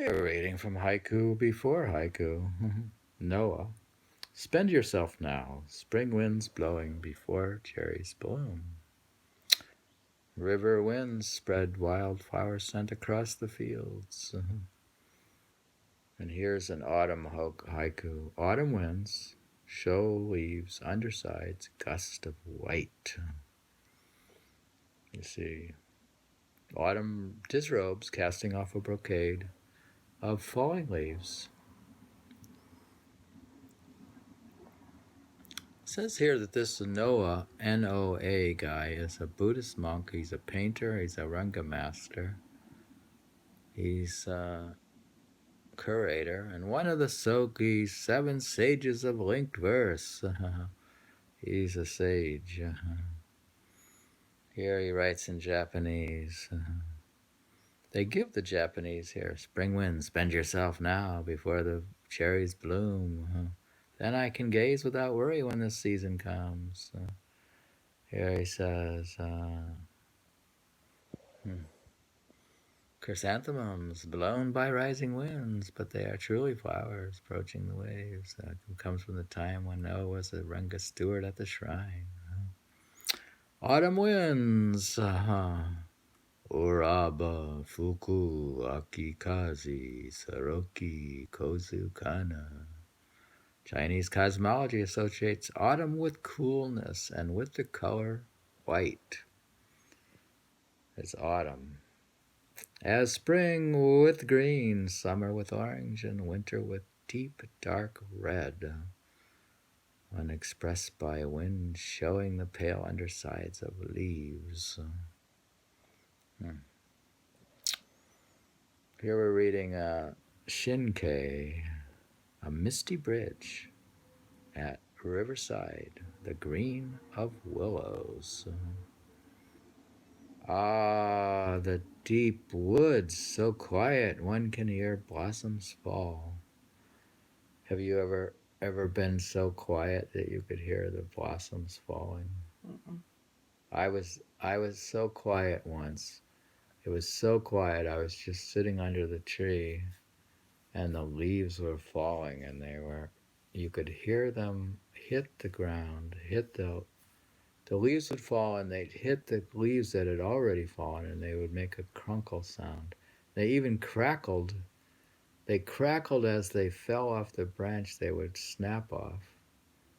We're reading from Haiku before Haiku. Noah. Spend yourself now, spring winds blowing before cherries bloom. River winds spread wildflower scent across the fields. And here's an autumn haiku. Autumn winds show leaves, undersides, gust of white. You see, autumn disrobes casting off a brocade of falling leaves. It says here that this Noah, N-O-A guy, is a Buddhist monk. He's a painter. He's a Renga Master. He's a curator and one of the Sogi's 7 sages of linked verse. He's a sage. Here he writes in Japanese. They give the Japanese here, spring wind, spend yourself now before the cherries bloom. Then I can gaze without worry when the season comes. Here he says, chrysanthemums blown by rising winds, but they are truly flowers approaching the waves. That comes from the time when Noah was a Renga steward at the shrine. Autumn winds, Uraba, Fuku, Akikazi, Saroki, Kozu, Kana. Chinese cosmology associates autumn with coolness and with the color white. It's autumn. As spring with green, summer with orange, and winter with deep dark red, when expressed by wind showing the pale undersides of leaves. Here we're reading Shinkei, a misty bridge at Riverside, the green of willows. Ah, the deep woods, so quiet one can hear blossoms fall. Have you ever been so quiet that you could hear the blossoms falling? Mm-mm. I was so quiet once. It was so quiet. I was just sitting under the tree, and the leaves were falling, and you could hear them hit the ground, the leaves would fall, and they'd hit the leaves that had already fallen, and they would make a crunkle sound. They even crackled. They crackled as they fell off the branch. They would snap off.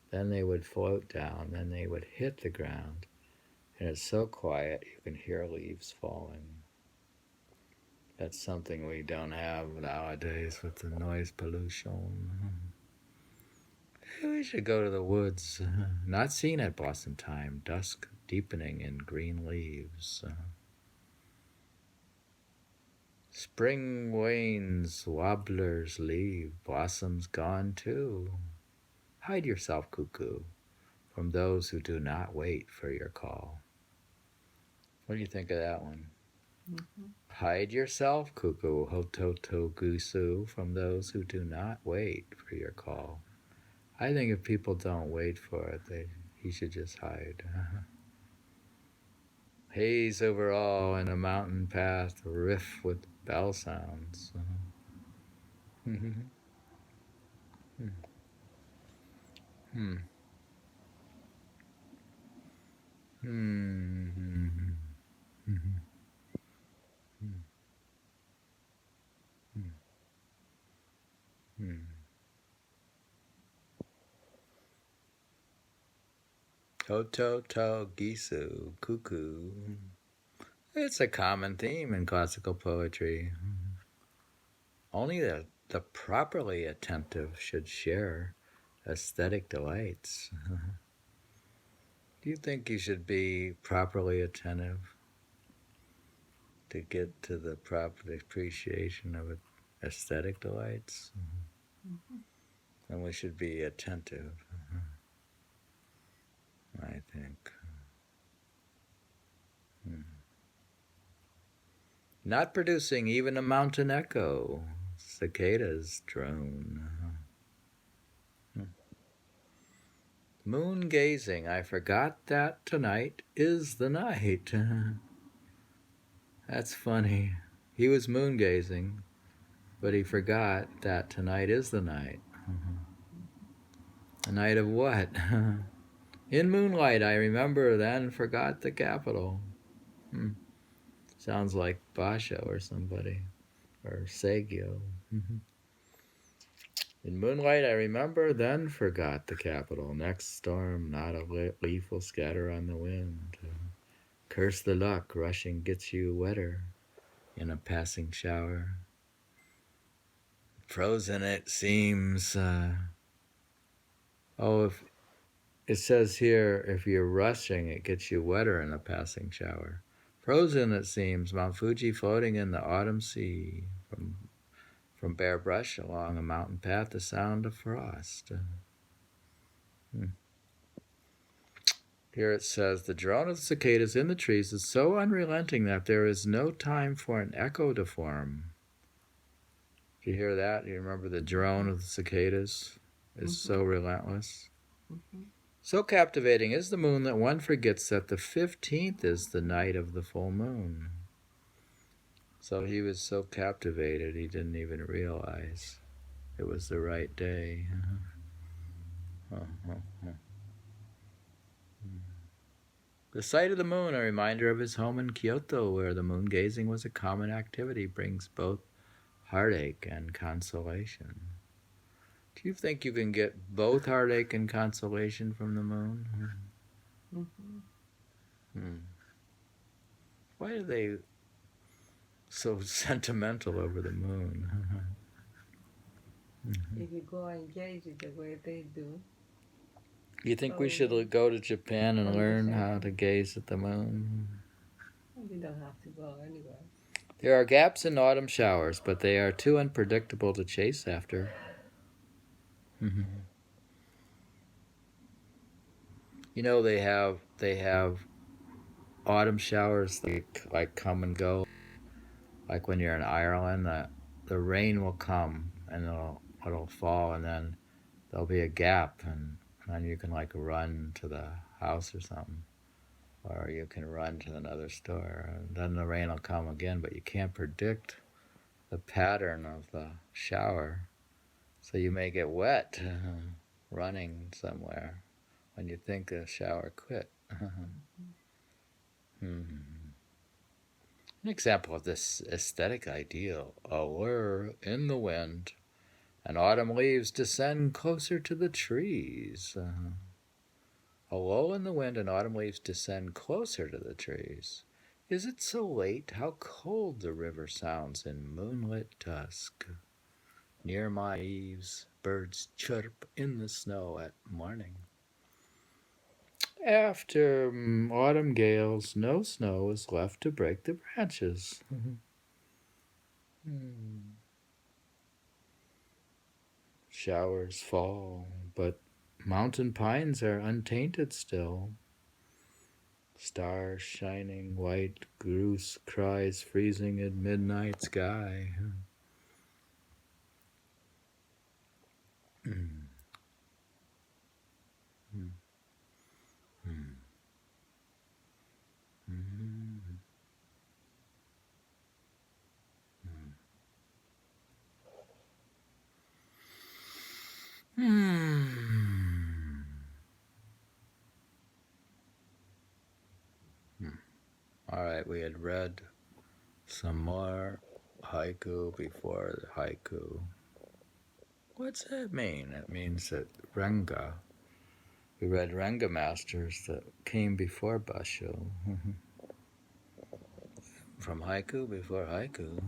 Then they would float down. Then they would hit the ground. And it's so quiet you can hear leaves falling. That's something we don't have nowadays with the noise pollution. We should go to the woods. Not seen at blossom time. Dusk deepening in green leaves. Spring wanes, wobblers leave, blossoms gone too. Hide yourself, cuckoo, from those who do not wait for your call. What do you think of that one? Mm-hmm. Hide yourself, cuckoo, hototo gusu, from those who do not wait for your call. I think if people don't wait for it, he should just hide. Haze over all and a mountain path riff with bell sounds. Hototo gisu, cuckoo. It's a common theme in classical poetry. Only the properly attentive should share aesthetic delights. Do you think you should be properly attentive to get to the proper appreciation of aesthetic delights? And we should be attentive, I think. Not producing even a mountain echo. Cicadas drone. Moon gazing, I forgot that tonight is the night. That's funny. He was moon gazing, But he forgot that tonight is the night. A night of what? In moonlight, I remember, then forgot the capital. Sounds like Basho or somebody, or Seigyo. In moonlight, I remember, then forgot the capital. Next storm, not a leaf will scatter on the wind. Curse the luck, rushing gets you wetter in a passing shower. Frozen, it seems. If it says here, if you're rushing, it gets you wetter in a passing shower. Frozen, it seems, Mount Fuji floating in the autumn sea. From bare brush along a mountain path, the sound of frost. Here it says, the drone of the cicadas in the trees is so unrelenting that there is no time for an echo to form. Do you hear that? Do you remember the drone of the cicadas is so relentless? So captivating is the moon that one forgets that the 15th is the night of the full moon. So he was so captivated he didn't even realize it was the right day. The sight of the moon, a reminder of his home in Kyoto, where the moon gazing was a common activity, brings both heartache and consolation. Do you think you can get both heartache and consolation from the moon? Why are they so sentimental over the moon? If you go and gaze it the way they do. You think we should go to Japan and learn how to gaze at the moon? You don't have to go anywhere. There are gaps in autumn showers, but they are too unpredictable to chase after. You know, they have autumn showers like come and go. Like when you're in Ireland, the rain will come and it'll fall, and then there'll be a gap, and then you can like run to the house or something, or you can run to another store, and then the rain will come again, but you can't predict the pattern of the shower, so you may get wet running somewhere when you think the shower quit. An example of this aesthetic ideal: a whir in the wind, and autumn leaves descend closer to the trees. A lull in the wind, and autumn leaves descend closer to the trees. Is it so late? How cold the river sounds in moonlit dusk. Near my eaves, birds chirp in the snow at morning. After autumn gales, no snow is left to break the branches. Showers fall, but mountain pines are untainted still. Stars shining white, goose cries freezing in midnight sky. All right, we had read some more haiku before the haiku. What's that mean? It means that Renga, we read Renga Masters that came before Basho. From haiku before haiku.